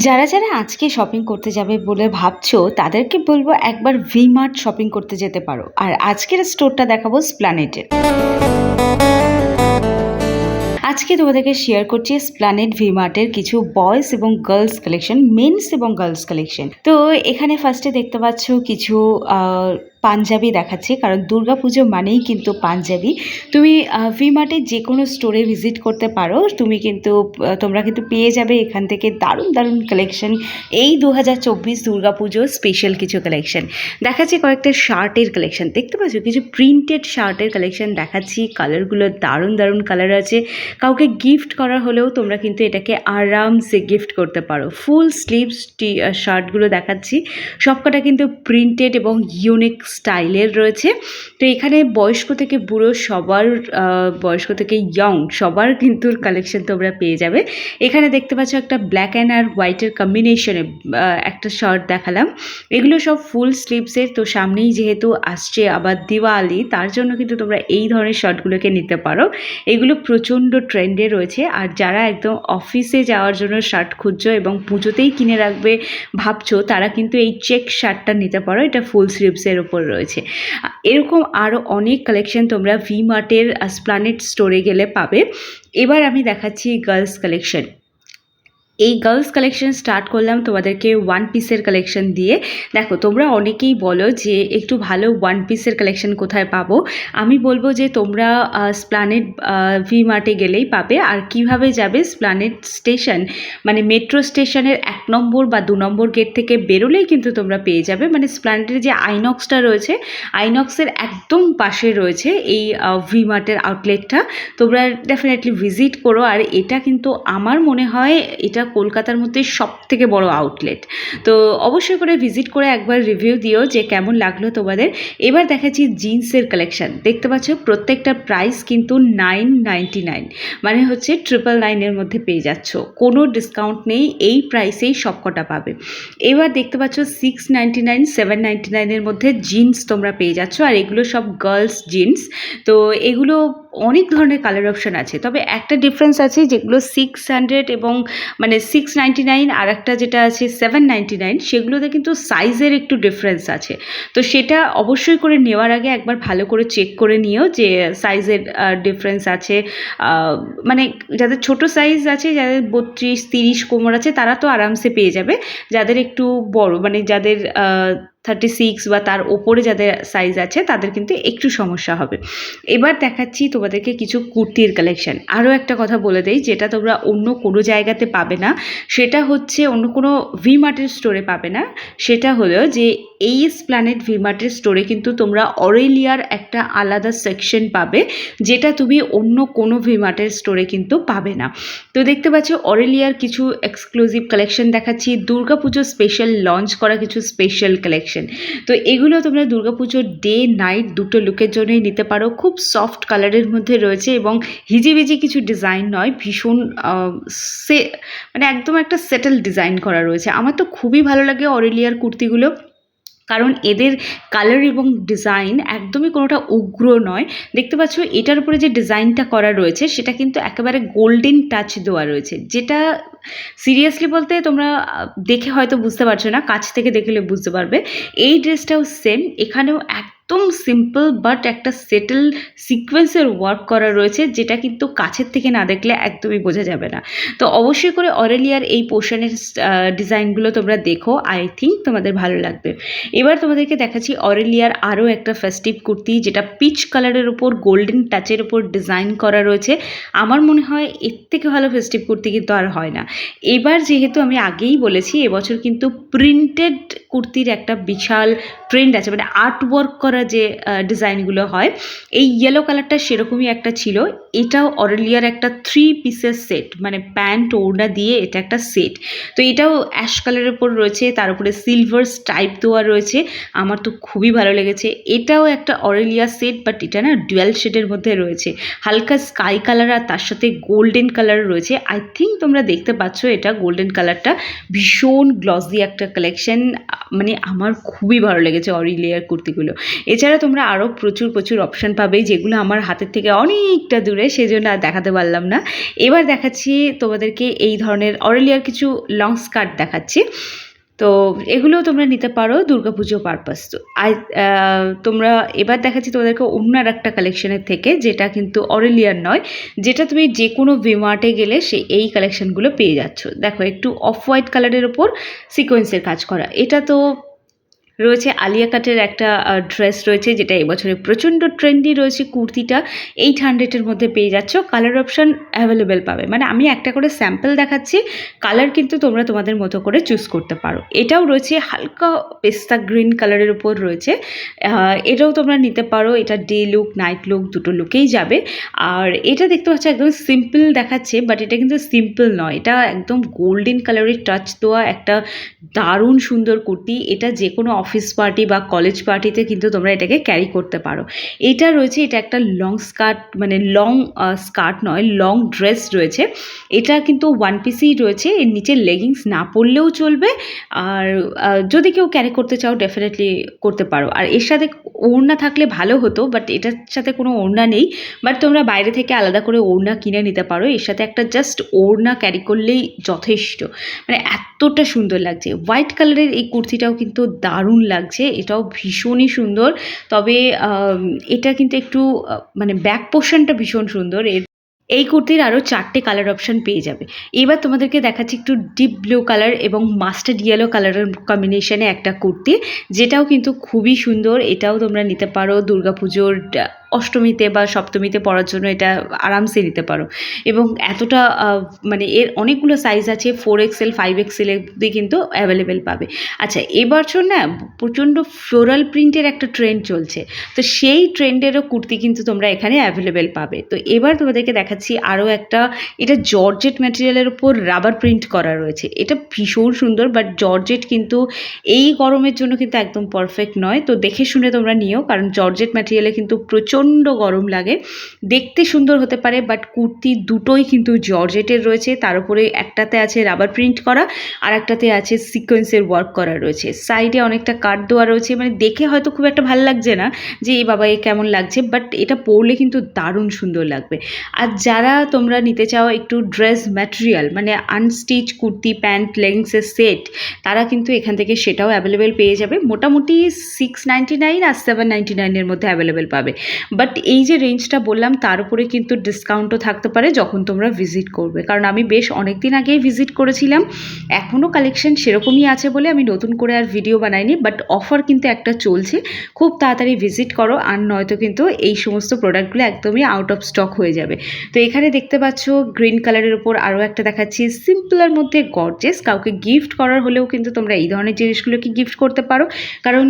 যারা যারা আজকে শপিং করতে যাবে বলে ভাবছো তাদেরকে বলবো একবার ভি-মার্ট শপিং করতে যেতে পারো। আর আজকের স্টোরটা দেখাবো স্প্ল্যানেডের। আজকে তোমাদেরকে শেয়ার করছি স্প্ল্যানেড ভি-মার্টের কিছু বয়েজ এবং গার্লস কালেকশন, মেন্স এবং গার্লস কালেকশন। তো এখানে ফার্স্টে দেখতে পাচ্ছ কিছু পাঞ্জাবি দেখাচ্ছি, কারণ দুর্গাপুজো মানেই কিন্তু পাঞ্জাবি। তুমি ভি-মার্টের যে কোনো স্টোরে ভিজিট করতে পারো, তোমরা কিন্তু পেয়ে যাবে এখান থেকে দারুণ দারুণ কালেকশন। এই 2024 দুর্গাপুজোর স্পেশাল কিছু কালেকশন দেখাচ্ছি। কয়েকটা শার্টের কালেকশন দেখতে পাচ্ছ, কিছু প্রিন্টেড শার্টের কালেকশন দেখাচ্ছি। কালারগুলো দারুণ দারুণ কালার আছে। কাউকে গিফট করা হলেও তোমরা কিন্তু এটাকে আরামসে গিফট করতে পারো। ফুল স্লিভস শার্টগুলো দেখাচ্ছি, সবকটা কিন্তু প্রিন্টেড এবং ইউনিক স্টাইলের রয়েছে। তো এখানে বয়স্ক থেকে বুড়ো সবার, বয়স্ক থেকে ইয়ং সবার কিন্তু কালেকশন তোমরা পেয়ে যাবে। এখানে দেখতে পাচ্ছ একটা ব্ল্যাক অ্যান্ড আর হোয়াইটের কম্বিনেশনে একটা শার্ট দেখালাম। এগুলো সব ফুল স্লিভসের। তো সামনেই যেহেতু আসছে আবার দিওয়ালি, তার জন্য কিন্তু তোমরা এই ধরনের শার্টগুলোকে নিতে পারো। এগুলো প্রচণ্ড ট্রেন্ডে রয়েছে। আর যারা একদম অফিসে যাওয়ার জন্য শার্ট খুঁজছো এবং পুজোতেই কিনে রাখবে ভাবছো, তারা কিন্তু এই চেক শার্টটা নিতে পারো। এটা ফুল স্লিভসের ওপর রয়েছে। এরকম আরও অনেক কালেকশন তোমরা ভি-মার্টের স্প্ল্যানেড স্টোরে গেলে পাবে। এবার আমি দেখাচ্ছি গার্লস কালেকশন। এই গার্লস কালেকশন স্টার্ট করলাম তোমাদেরকে ওয়ান পিসের কালেকশন দিয়ে। দেখো, তোমরা অনেকেই বলো যে একটু ভালো ওয়ান পিসের কালেকশন কোথায় পাবো। আমি বলবো যে তোমরা স্প্ল্যানেড ভি-মার্টে গেলেই পাবে। আর কিভাবে যাবে, স্প্ল্যানেড স্টেশন মানে মেট্রো স্টেশনের 1 নম্বর বা 2 নম্বর গেট থেকে বেরোলেই কিন্তু তোমরা পেয়ে যাবে। মানে স্প্ল্যানেডের যে আইনক্সটা রয়েছে, আইনক্সের একদম পাশে রয়েছে এই ভি-মার্টের আউটলেটটা। তোমরা ডেফিনেটলি ভিজিট করো। আর এটা কিন্তু আমার মনে হয় এটা কলকাতার মধ্যে সবথেকে বড় আউটলেট। তো অবশ্যই করে ভিজিট করে একবার রিভিউ দিও যে কেমন লাগলো তোমাদের। এবার দেখাচ্ছি জিন্সের কালেকশন। দেখতে পাচ্ছ প্রত্যেকটা প্রাইস কিন্তু 999, মানে হচ্ছে 999 মধ্যে পেয়ে যাচ্ছ। কোনো ডিসকাউন্ট নেই, এই প্রাইসেই সবকটা পাবে। এবার দেখতে পাচ্ছ 699, 799 মধ্যে জিন্স তোমরা পেয়ে যাচ্ছ। আর এগুলো সব গার্লস জিন্স। তো এগুলো অনেক ধরনের কালার অপশান আছে, তবে একটা ডিফারেন্স আছে, যেগুলো 600 এবং মানে 699 আর একটা যেটা আছে 799, সেগুলোতে কিন্তু সাইজের একটু ডিফারেন্স আছে। তো সেটা অবশ্যই করে নেওয়ার আগে একবার ভালো করে চেক করে নিও যে সাইজের ডিফারেন্স আছে। মানে যাদের ছোট সাইজ আছে, যাদের 32, 30 কোমর আছে, তারা তো আরামসে পেয়ে যাবে। যাদের একটু বড়, মানে যাদের 36 বা তার ওপরে যাদের সাইজ আছে, তাদের কিন্তু একটু সমস্যা হবে। এবার দেখাচ্ছি তোমাদেরকে কিছু কুর্তির কালেকশন। আরও একটা কথা বলে দেই, যেটা তোমরা অন্য কোনো জায়গাতে পাবে না, সেটা হচ্ছে অন্য কোনো ভি-মার্টের স্টোরে পাবে না। সেটা হলো যে এই স্প্ল্যানেড ভি-মার্টের স্টোরে কিন্তু তোমরা অরেলিয়ার একটা আলাদা সেকশন পাবে, যেটা তুমি অন্য কোনো ভি-মার্টের স্টোরে কিন্তু পাবে না। তো দেখতে পাচ্ছ অরেলিয়ার কিছু এক্সক্লুসিভ কালেকশন দেখাচ্ছি, দুর্গাপুজো স্পেশাল লঞ্চ করা কিছু স্পেশাল কালেকশন। তো এগুলো তোমরা দুর্গাপুজোর ডে নাইট দুটো লুকের জন্যই নিতে পারো। খুব সফট কালারের মধ্যে রয়েছে এবং হিজিবিজি কিছু ডিজাইন নয়, ভীষণ মানে একদম একটা সেটেল ডিজাইন করা রয়েছে। আমার তো খুবই ভালো লাগে অরেলিয়ার কুর্তিগুলো, কারণ এদের কালার এবং ডিজাইন একদমই কোনোটা উগ্র নয়। দেখতে পাচ্ছ এটার উপরে যে ডিজাইনটা করা রয়েছে, সেটা কিন্তু একেবারে গোল্ডেন টাচ দেওয়া রয়েছে, যেটা সিরিয়াসলি বলতে তোমরা দেখে হয়তো বুঝতে পারছো না, কাছ থেকে দেখলে বুঝতে পারবে। এই ড্রেসটাও সেম, এখানেও একদম সিম্পল বাট একটা সেটেল সিকোয়েন্সের ওয়ার্ক করা রয়েছে, যেটা কিন্তু কাছের থেকে না দেখলে একদমই বোঝা যাবে না। তো অবশ্যই করে অরেলিয়ার এই পোর্শনের ডিজাইনগুলো তোমরা দেখো, আই থিঙ্ক তোমাদের ভালো লাগবে। এবার তোমাদেরকে দেখাচ্ছি অরেলিয়ার আরও একটা ফেস্টিভ কুর্তি, যেটা পিচ কালারের ওপর গোল্ডেন টাচের ওপর ডিজাইন করা রয়েছে। আমার মনে হয় এর থেকে ভালো ফেস্টিভ কুর্তি কিন্তু আর হয় না। এবার যেহেতু আমি আগেই বলেছি, এবছর কিন্তু প্রিন্টেড কুর্তির একটা বিশাল ট্রেন্ড আছে, মানে আর্ট ওয়ার্ক করা যে ডিজাইনগুলো হয়, এই ইয়েলো কালারটা সেরকমই একটা ছিল। এটাও অরেলিয়ার একটা 3 পিসের সেট, মানে প্যান্ট ওড়না দিয়ে এটা একটা সেট। তো এটাও অ্যাশ কালারের ওপর রয়েছে, তার উপরে সিলভার স্টাইপ দেওয়া রয়েছে। আমার তো খুবই ভালো লেগেছে। এটাও একটা অরেলিয়া সেট, বাট এটা না ডুয়াল শেডের মধ্যে রয়েছে, হালকা স্কাই কালার আর তার সাথে গোল্ডেন কালার রয়েছে। আই থিঙ্ক তোমরা দেখতে পাচ্ছ এটা গোল্ডেন কালারটা ভীষণ গ্লসি একটা কালেকশন, মানে আমার খুবই ভালো লেগেছে অরেলিয়ার কুর্তিগুলো। এছাড়া তোমরা আরও প্রচুর অপশান পাবে, যেগুলো আমার হাতের থেকে অনেকটা দূরে, সেজন্য আর দেখাতে পারলাম না। এবার দেখাচ্ছি তোমাদেরকে এই ধরনের অরেলিয়ার কিছু লং স্কার্ট দেখাচ্ছি। তো এগুলোও তোমরা নিতে পারো দুর্গাপুজো পারপাস। তো তোমরা এবার দেখাচ্ছি তোমাদেরকে অন্য একটা কালেকশনের থেকে, যেটা কিন্তু অরেলিয়ার নয়, যেটা তুমি যে কোনো ভিমার্টে গেলে এই কালেকশনগুলো পেয়ে যাচ্ছ। দেখো, একটু অফ হোয়াইট কালারের ওপর সিকোয়েন্সের কাজ করা। এটা তো রয়েছে আলিয়া কাটের একটা ড্রেস রয়েছে, যেটা এবছরে প্রচণ্ড ট্রেন্ডি রয়েছে। কুর্তিটা 800-এর মধ্যে পেয়ে যাচ্ছ। কালার অপশান অ্যাভেলেবেল পাবে, মানে আমি একটা করে স্যাম্পল দেখাচ্ছি, কালার কিন্তু তোমরা তোমাদের মতো করে চুজ করতে পারো। এটাও রয়েছে হালকা পেস্তা গ্রিন কালারের উপর রয়েছে, এটাও তোমরা নিতে পারো। এটা ডে লুক, নাইট লুক, দুটো লুকেই যাবে। আর এটা দেখতে পাচ্ছ একদম সিম্পল দেখাচ্ছে, বাট এটা কিন্তু সিম্পল নয়, এটা একদম গোল্ডেন কালারের টাচ দেওয়া একটা দারুণ সুন্দর কুর্তি। এটা যে কোনো অফিস পার্টি বা কলেজ পার্টিতে কিন্তু তোমরা এটাকে ক্যারি করতে পারো। এটা রয়েছে, এটা একটা লং স্কার্ট, মানে লং স্কার্ট নয়, লং ড্রেস রয়েছে। এটা কিন্তু ওয়ান পিসই রয়েছে, এর নিচে লেগিংস না পরলেও চলবে। আর যদি কেউ ক্যারি করতে চাও ডেফিনেটলি করতে পারো। আর এর সাথে ওড়না থাকলে ভালো হতো, বাট এটার সাথে কোনো ওড়না নেই। বাট তোমরা বাইরে থেকে আলাদা করে ওড়না কিনে নিতে পারো, এর সাথে একটা জাস্ট ওড়না ক্যারি করলেই যথেষ্ট। মানে এতটা সুন্দর লাগছে। হোয়াইট কালারের এই কুর্তিটাও কিন্তু দারুণ লাগছে, এটাও ভীষণই সুন্দর। তবে এটা কিন্তু একটু মানে ব্যাক পোর্শনটা ভীষণ সুন্দর। এই কুর্তির আরও 4টে কালার অপশান পেয়ে যাবে। এবার তোমাদেরকে দেখাচ্ছি একটু ডিপ ব্লু কালার এবং মাস্টার্ড ইয়েলো কালারের কম্বিনেশনে একটা কুর্তি, যেটাও কিন্তু খুবই সুন্দর। এটাও তোমরা নিতে পারো দুর্গাপুজোর অষ্টমীতে বা সপ্তমীতে পরার জন্য, এটা আরামসে নিতে পারো। এবং এতটা মানে এর অনেকগুলো সাইজ আছে, 4XL 5XL অবধি কিন্তু অ্যাভেলেবেল পাবে। আচ্ছা, এবছর না প্রচণ্ড ফ্লোরাল প্রিন্টের একটা ট্রেন্ড চলছে, তো সেই ট্রেন্ডেরও কুর্তি কিন্তু তোমরা এখানে অ্যাভেলেবেল পাবে। তো এবার তোমাদেরকে দেখাচ্ছি আরও একটা, এটা জর্জেট ম্যাটেরিয়ালের উপর রাবার প্রিন্ট করা রয়েছে। এটা ভীষণ সুন্দর, বাট জর্জেট কিন্তু এই গরমের জন্য কিন্তু একদম পারফেক্ট নয়। তো দেখে শুনে তোমরা নিও, কারণ জর্জেট ম্যাটেরিয়ালে কিন্তু প্রচণ্ড গরম লাগে। দেখতে সুন্দর হতে পারে, বাট কুর্তি দুটোই কিন্তু জর্জেটের রয়েছে। তার উপরে একটাতে আছে রাবার প্রিন্ট করা, আর একটাতে আছে সিকোয়েন্সের ওয়ার্ক করা রয়েছে। সাইডে অনেকটা কাট দেওয়া রয়েছে, মানে দেখে হয়তো খুব একটা ভালো লাগছে না যে এই বাবা এ কেমন লাগছে, বাট এটা পরলে কিন্তু দারুণ সুন্দর লাগবে। আর যারা তোমরা নিতে চাও একটু ড্রেস ম্যাটেরিয়াল, মানে আনস্টিচ কুর্তি, প্যান্ট, লেগিংসের সেট, তারা কিন্তু এখান থেকে সেটাও অ্যাভেলেবেল পেয়ে যাবে। মোটামুটি 699 আর 799-এর মধ্যে অ্যাভেলেবেল পাবে। বাট এই যে রেঞ্জটা বললাম, তার উপরে কিন্তু ডিসকাউন্টও থাকতে পারে যখন তোমরা ভিজিট করবে, কারণ আমি বেশ অনেক দিন আগেই ভিজিট করেছিলাম। এখনও কালেকশন সেরকমই আছে বলে আমি নতুন করে আর ভিডিও বানাইনি, বাট অফার কিন্তু একটা চলছে, খুব তাড়াতাড়ি ভিজিট করো, আর নয়তো কিন্তু এই সমস্ত প্রোডাক্টগুলো একদমই আউট অফ স্টক হয়ে যাবে। তো এখানে দেখতে পাচ্ছ গ্রিন কালারের উপর আরও একটা দেখাচ্ছি, সিম্পলের মধ্যে গর্জেস। কাউকে গিফট করার হলেও কিন্তু তোমরা এই ধরনের জিনিসগুলোকে গিফট করতে পারো, কারণ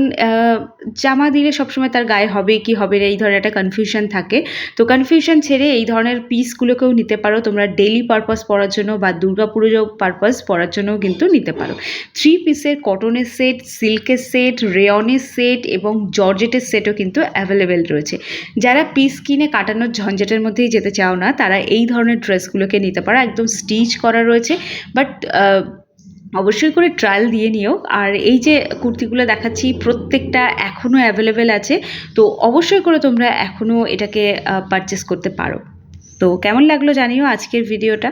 জামা দিলে সবসময় তার গায়ে হবে কি হবে না এই ধরনের একটা কনফিউশন থাকে। তো কনফিউশন ছেড়ে এই ধরনের পিসগুলোকেও নিতে পারো তোমরা, ডেইলি পারপাস পরার জন্য বা দুর্গাপুজো পারপাস পরার জন্যও কিন্তু নিতে পারো। 3 পিসের কটনের সেট, সিল্কের সেট, রেয়নের সেট এবং জর্জেটের সেটও কিন্তু অ্যাভেলেবেল রয়েছে। যারা পিস কিনে কাটানোর ঝঞ্ঝাটের মধ্যেই যেতে চাও না, তারা এই ধরনের ড্রেসগুলোকে নিতে পারো। একদম স্টিচ করা রয়েছে, বাট অবশ্যই করে ট্রায়াল দিয়ে নিও। আর এই যে কুর্তিগুলো দেখাচ্ছি প্রত্যেকটা এখনও অ্যাভেলেবেল আছে, তো অবশ্যই করে তোমরা এখনও এটাকে পারচেস করতে পারো। তো কেমন লাগলো জানিও আজকের ভিডিওটা।